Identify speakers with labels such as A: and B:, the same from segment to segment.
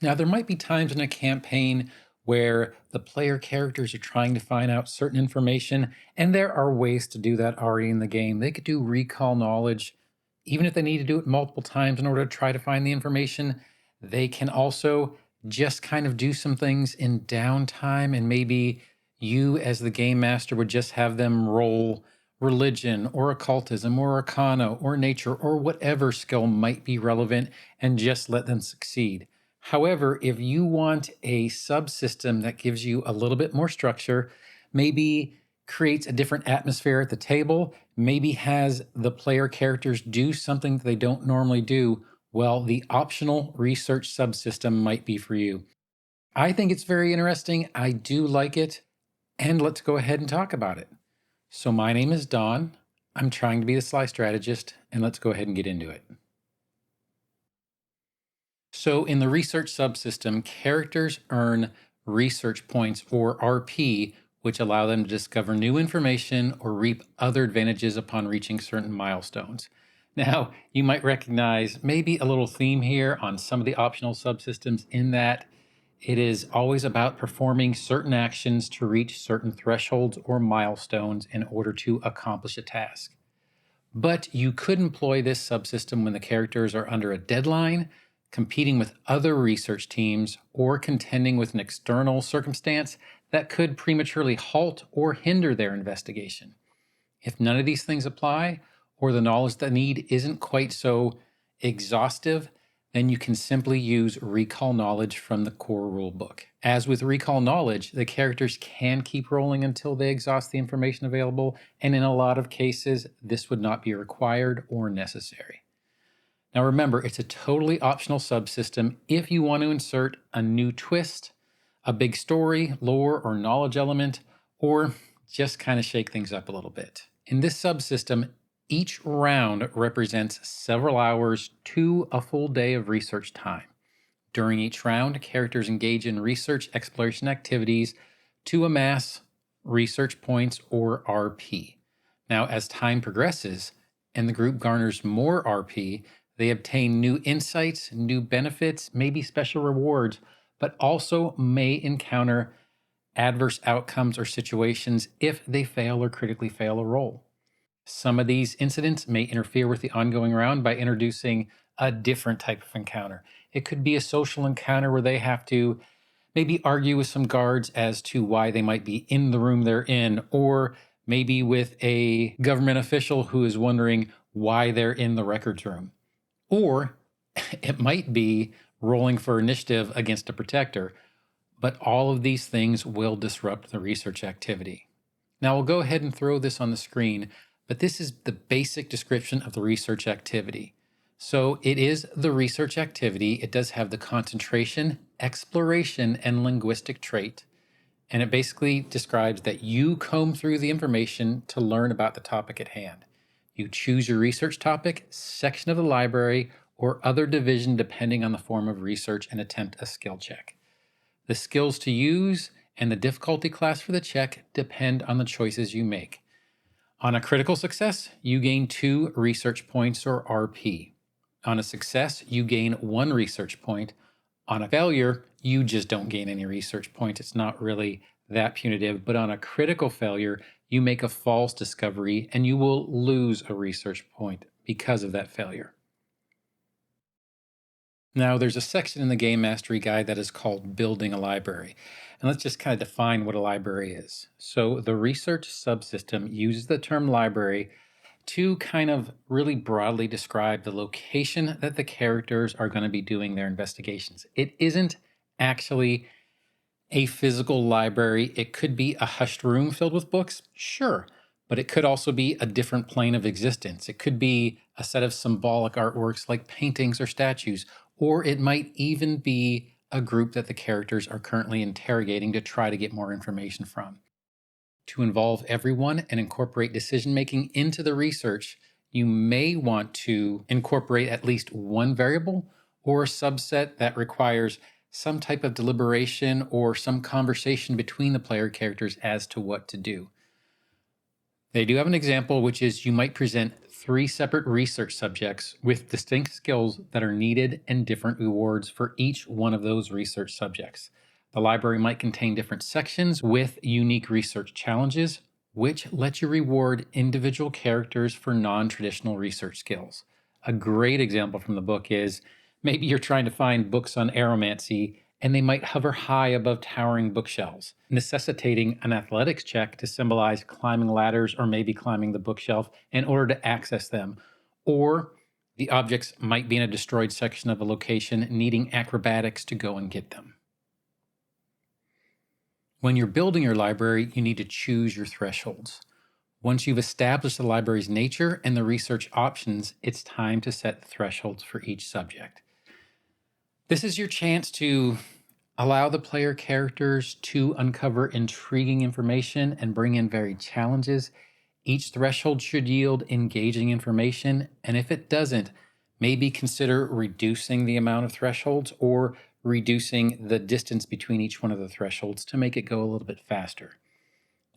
A: Now, there might be times in a campaign where the player characters are trying to find out certain information, and there are ways to do that already in the game. They could do recall knowledge, even if they need to do it multiple times in order to try to find the information. They can also just kind of do some things in downtime, and maybe you, as the game master, would just have them roll religion or occultism or arcana or nature or whatever skill might be relevant and just let them succeed. However, if you want a subsystem that gives you a little bit more structure, maybe creates a different atmosphere at the table, maybe has the player characters do something that they don't normally do, well, the optional research subsystem might be for you. I think it's very interesting. I do like it. And let's go ahead and talk about it. So my name is Don. I'm trying to be the theSlyStrategist, and let's go ahead and get into it. So in the research subsystem, characters earn research points, or RP, which allow them to discover new information or reap other advantages upon reaching certain milestones. Now, you might recognize maybe a little theme here on some of the optional subsystems, in that it is always about performing certain actions to reach certain thresholds or milestones in order to accomplish a task. But you could employ this subsystem when the characters are under a deadline, competing with other research teams, or contending with an external circumstance that could prematurely halt or hinder their investigation. If none of these things apply, or the knowledge they need isn't quite so exhaustive, then you can simply use recall knowledge from the core rulebook. As with recall knowledge, the characters can keep rolling until they exhaust the information available, and in a lot of cases, this would not be required or necessary. Now remember, it's a totally optional subsystem if you want to insert a new twist, a big story, lore, or knowledge element, or just kind of shake things up a little bit. In this subsystem, each round represents several hours to a full day of research time. During each round, characters engage in research exploration activities to amass research points, or RP. Now, as time progresses and the group garners more RP, they obtain new insights, new benefits, maybe special rewards, but also may encounter adverse outcomes or situations if they fail or critically fail a roll. Some of these incidents may interfere with the ongoing round by introducing a different type of encounter. It could be a social encounter where they have to maybe argue with some guards as to why they might be in the room they're in, or maybe with a government official who is wondering why they're in the records room. Or it might be rolling for initiative against a protector, but all of these things will disrupt the research activity. Now we'll go ahead and throw this on the screen, but this is the basic description of the research activity. So it is the research activity. It does have the concentration, exploration, and linguistic trait. And it basically describes that you comb through the information to learn about the topic at hand. You choose your research topic, section of the library, or other division depending on the form of research, and attempt a skill check. The skills to use and the difficulty class for the check depend on the choices you make. On a critical success, you gain 2 research points, or RP. On a success, you gain 1 research point. On a failure, you just don't gain any research points. It's not really that punitive. But on a critical failure, you make a false discovery and you will lose a research point because of that failure. Now, there's a section in the Game Mastery Guide that is called Building a Library. And let's just kind of define what a library is. So the research subsystem uses the term library to kind of really broadly describe the location that the characters are going to be doing their investigations. It isn't actually a physical library. It could be a hushed room filled with books, sure, but it could also be a different plane of existence. It could be a set of symbolic artworks like paintings or statues, or it might even be a group that the characters are currently interrogating to try to get more information from. To involve everyone and incorporate decision-making into the research, you may want to incorporate at least one variable or a subset that requires some type of deliberation or some conversation between the player characters as to what to do. They do have an example, which is you might present 3 separate research subjects with distinct skills that are needed and different rewards for each one of those research subjects. The library might contain different sections with unique research challenges, which let you reward individual characters for non-traditional research skills. A great example from the book is maybe you're trying to find books on aromancy, and they might hover high above towering bookshelves, necessitating an athletics check to symbolize climbing ladders or maybe climbing the bookshelf in order to access them. Or the objects might be in a destroyed section of a location, needing acrobatics to go and get them. When you're building your library, you need to choose your thresholds. Once you've established the library's nature and the research options, it's time to set the thresholds for each subject. This is your chance to allow the player characters to uncover intriguing information and bring in varied challenges. Each threshold should yield engaging information, and if it doesn't, maybe consider reducing the amount of thresholds or reducing the distance between each one of the thresholds to make it go a little bit faster.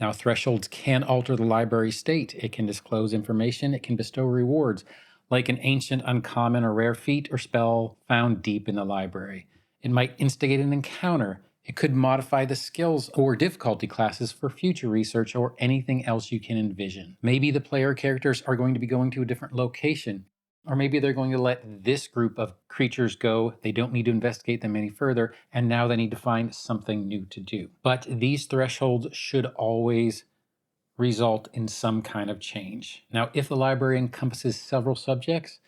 A: Now, thresholds can alter the library state. It can disclose information. It can bestow rewards, like an ancient, uncommon, or rare feat or spell found deep in the library. It might instigate an encounter. It could modify the skills or difficulty classes for future research or anything else you can envision. Maybe the player characters are going to be going to a different location, or maybe they're going to let this group of creatures go. They don't need to investigate them any further, and now they need to find something new to do. But these thresholds should always result in some kind of change. Now, if the library encompasses several subjects,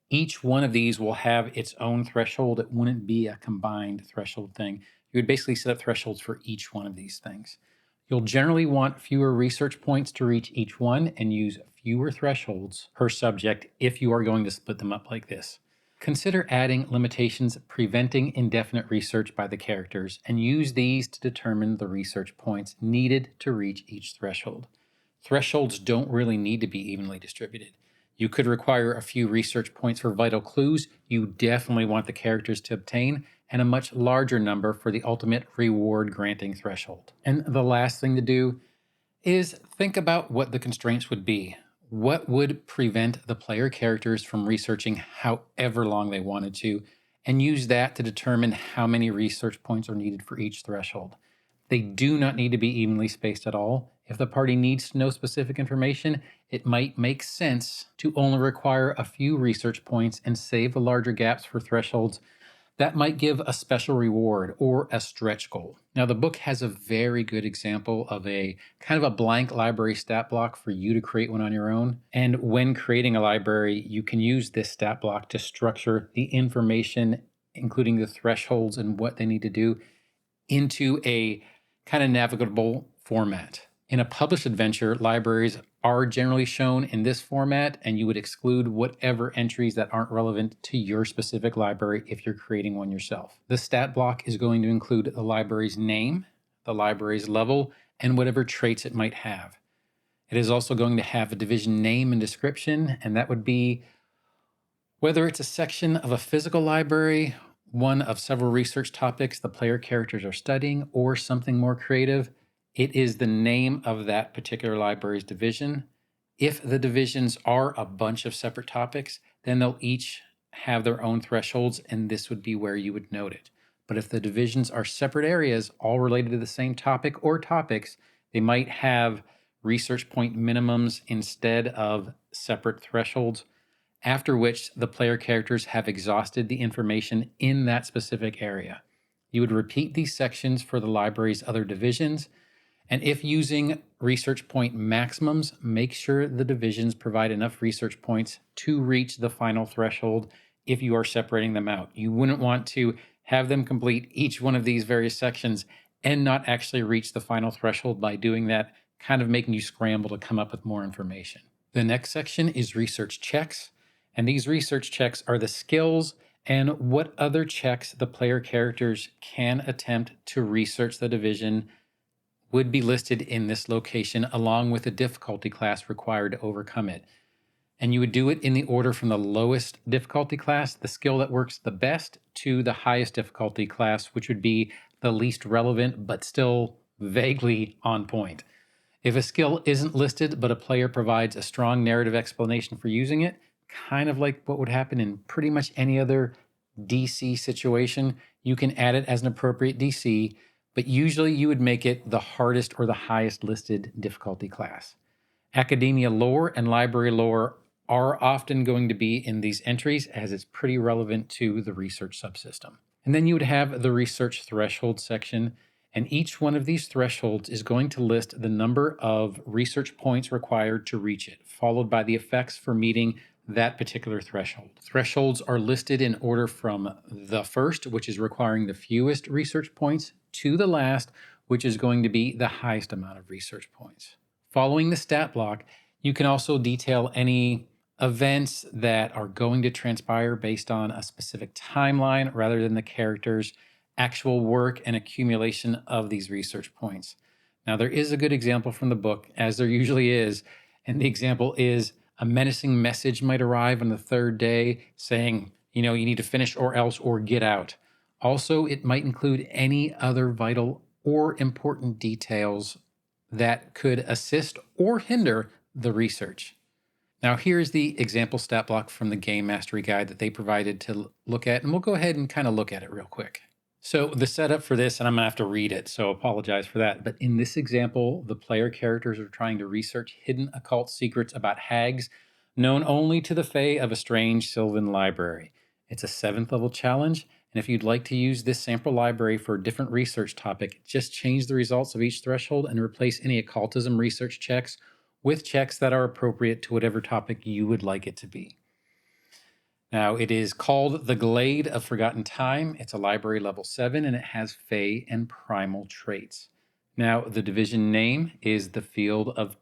A: each one of these will have its own threshold. It wouldn't be a combined threshold thing. You would basically set up thresholds for each one of these things. You'll generally want fewer research points to reach each one and use fewer thresholds per subject if you are going to split them up like this. Consider adding limitations preventing indefinite research by the characters and use these to determine the research points needed to reach each threshold. Thresholds don't really need to be evenly distributed. You could require a few research points for vital clues you definitely want the characters to obtain, and a much larger number for the ultimate reward granting threshold. And the last thing to do is think about what the constraints would be. What would prevent the player characters from researching however long they wanted to, and use that to determine how many research points are needed for each threshold. They do not need to be evenly spaced at all. If the party needs to know specific information, it might make sense to only require a few research points and save the larger gaps for thresholds that might give a special reward or a stretch goal. Now, the book has a very good example of a kind of a blank library stat block for you to create one on your own. And when creating a library, you can use this stat block to structure the information, including the thresholds and what they need to do, into a kind of navigable format. In a published adventure, libraries are generally shown in this format, and you would exclude whatever entries that aren't relevant to your specific library if you're creating one yourself. The stat block is going to include the library's name, the library's level, and whatever traits it might have. It is also going to have a division name and description, and that would be whether it's a section of a physical library, one of several research topics the player characters are studying, or something more creative. It is the name of that particular library's division. If the divisions are a bunch of separate topics, then they'll each have their own thresholds, and this would be where you would note it. But if the divisions are separate areas, all related to the same topic or topics, they might have research point minimums instead of separate thresholds, after which the player characters have exhausted the information in that specific area. You would repeat these sections for the library's other divisions, and if using research point maximums, make sure the divisions provide enough research points to reach the final threshold if you are separating them out. You wouldn't want to have them complete each one of these various sections and not actually reach the final threshold by doing that, kind of making you scramble to come up with more information. The next section is research checks, and these research checks are the skills and what other checks the player characters can attempt to research the division would be listed in this location along with the difficulty class required to overcome it. And you would do it in the order from the lowest difficulty class, the skill that works the best, to the highest difficulty class, which would be the least relevant but still vaguely on point. If a skill isn't listed, but a player provides a strong narrative explanation for using it, kind of like what would happen in pretty much any other DC situation, you can add it as an appropriate DC, but usually you would make it the hardest or the highest listed difficulty class. Academia lore and library lore are often going to be in these entries as it's pretty relevant to the research subsystem. And then you would have the research threshold section, and each one of these thresholds is going to list the number of research points required to reach it, followed by the effects for meeting that particular threshold. Thresholds are listed in order from the first, which is requiring the fewest research points, to the last, which is going to be the highest amount of research points. Following the stat block, you can also detail any events that are going to transpire based on a specific timeline rather than the character's actual work and accumulation of these research points. Now, there is a good example from the book, as there usually is, and the example is a menacing message might arrive on the third day saying, you need to finish or else or get out. Also, it might include any other vital or important details that could assist or hinder the research. Now, here's the example stat block from the Gamemastery guide that they provided to look at, and we'll go ahead and kind of look at it real quick. So the setup for this, and I'm going to have to read it, so apologize for that, but in this example, the player characters are trying to research hidden occult secrets about hags known only to the Fae of a strange Sylvan library. It's a 7th level challenge, and if you'd like to use this sample library for a different research topic, just change the results of each threshold and replace any occultism research checks with checks that are appropriate to whatever topic you would like it to be. Now, it is called the Glade of Forgotten Time. It's a library level 7, and it has Fae and Primal traits. Now, the division name is the Field of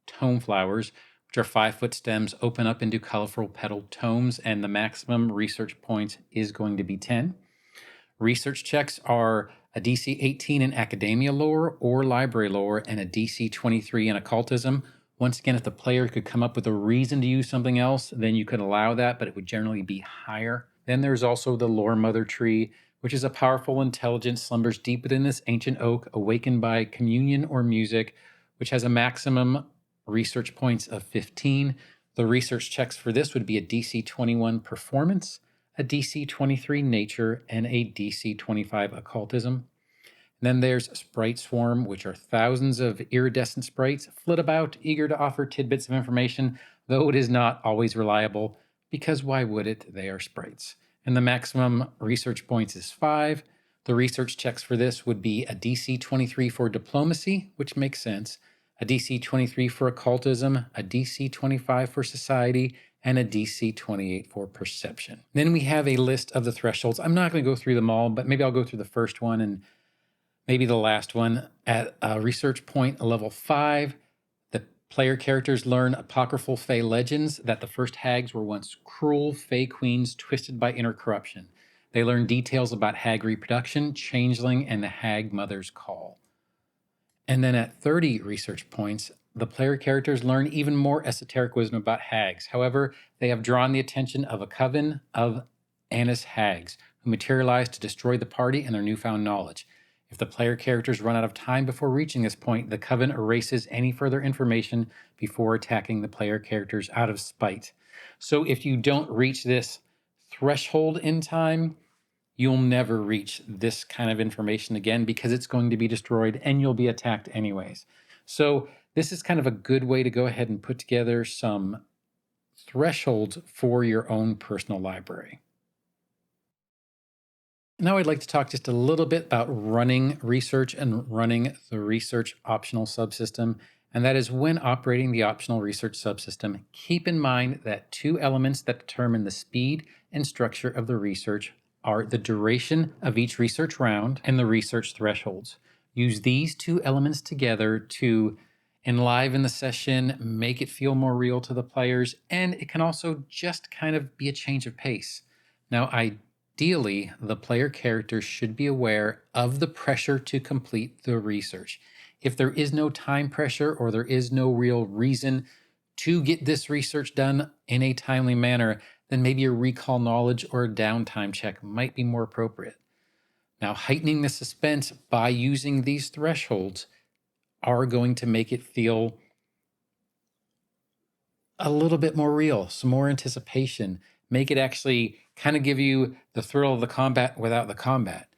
A: Tome Flowers, which are 5-foot stems open up into colorful petaled tomes, and the maximum research points is going to be 10. Research checks are a DC 18 in academia lore or library lore, and a DC 23 in occultism. Once again, if the player could come up with a reason to use something else, then you could allow that, but it would generally be higher. Then there's also the Lore Mother Tree, which is a powerful intelligence slumbers deep within this ancient oak, awakened by communion or music, which has a maximum research points of 15. The research checks for this would be a DC 21 performance, a DC 23 nature, and a DC 25 occultism. Then there's Sprite Swarm, which are thousands of iridescent sprites flit about, eager to offer tidbits of information, though it is not always reliable, because why would it? They are sprites. And the maximum research points is 5. The research checks for this would be a DC 23 for diplomacy, which makes sense, a DC 23 for occultism, a DC 25 for society, and a DC 28 for perception. Then we have a list of the thresholds. I'm not going to go through them all, but maybe I'll go through the first one and maybe the last one. At research point level 5, the player characters learn apocryphal Fae legends that the first hags were once cruel Fae queens twisted by inner corruption. They learn details about hag reproduction, changeling, and the hag mother's call. And then at 30 research points, the player characters learn even more esoteric wisdom about hags. However, they have drawn the attention of a coven of Annis hags who materialize to destroy the party and their newfound knowledge. If the player characters run out of time before reaching this point, the coven erases any further information before attacking the player characters out of spite. So if you don't reach this threshold in time, you'll never reach this kind of information again because it's going to be destroyed and you'll be attacked anyways. So this is kind of a good way to go ahead and put together some thresholds for your own personal library. Now I'd like to talk just a little bit about running research and running the research optional subsystem. And that is when operating the optional research subsystem, keep in mind that 2 elements that determine the speed and structure of the research are the duration of each research round and the research thresholds. Use these 2 elements together to enliven the session, make it feel more real to the players, and it can also just kind of be a change of pace. Now, ideally, the player characters should be aware of the pressure to complete the research. If there is no time pressure or there is no real reason to get this research done in a timely manner, then maybe a recall knowledge or a downtime check might be more appropriate. Now, heightening the suspense by using these thresholds are going to make it feel a little bit more real, some more anticipation, make it actually kind of give you the thrill of the combat without the combat.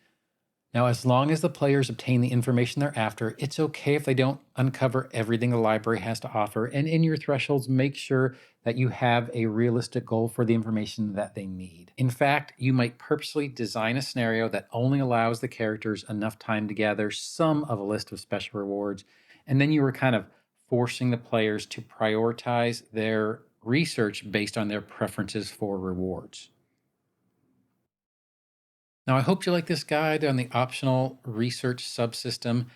A: Now, as long as the players obtain the information they're after, it's okay if they don't uncover everything the library has to offer. And in your thresholds, make sure that you have a realistic goal for the information that they need. In fact, you might purposely design a scenario that only allows the characters enough time to gather some of a list of special rewards. And then you were kind of forcing the players to prioritize their research based on their preferences for rewards. Now, I hope you like this guide on the optional research subsystem.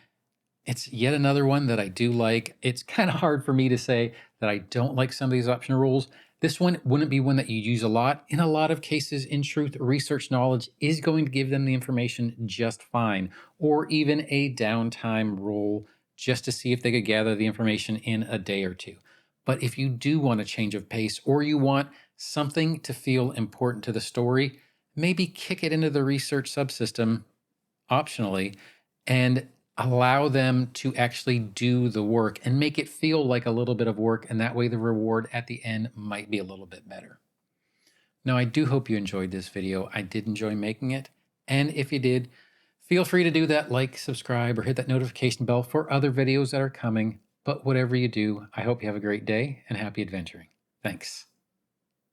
A: It's yet another one that I do like. It's kind of hard for me to say that I don't like some of these optional rules. This one wouldn't be one that you use a lot. In a lot of cases, in truth, research knowledge is going to give them the information just fine, or even a downtime rule just to see if they could gather the information in a day or two. But if you do want a change of pace, or you want something to feel important to the story, maybe kick it into the research subsystem optionally and allow them to actually do the work and make it feel like a little bit of work. And that way the reward at the end might be a little bit better. Now, I do hope you enjoyed this video. I did enjoy making it. And if you did, feel free to do that, like, subscribe, or hit that notification bell for other videos that are coming. But whatever you do, I hope you have a great day and happy adventuring. Thanks.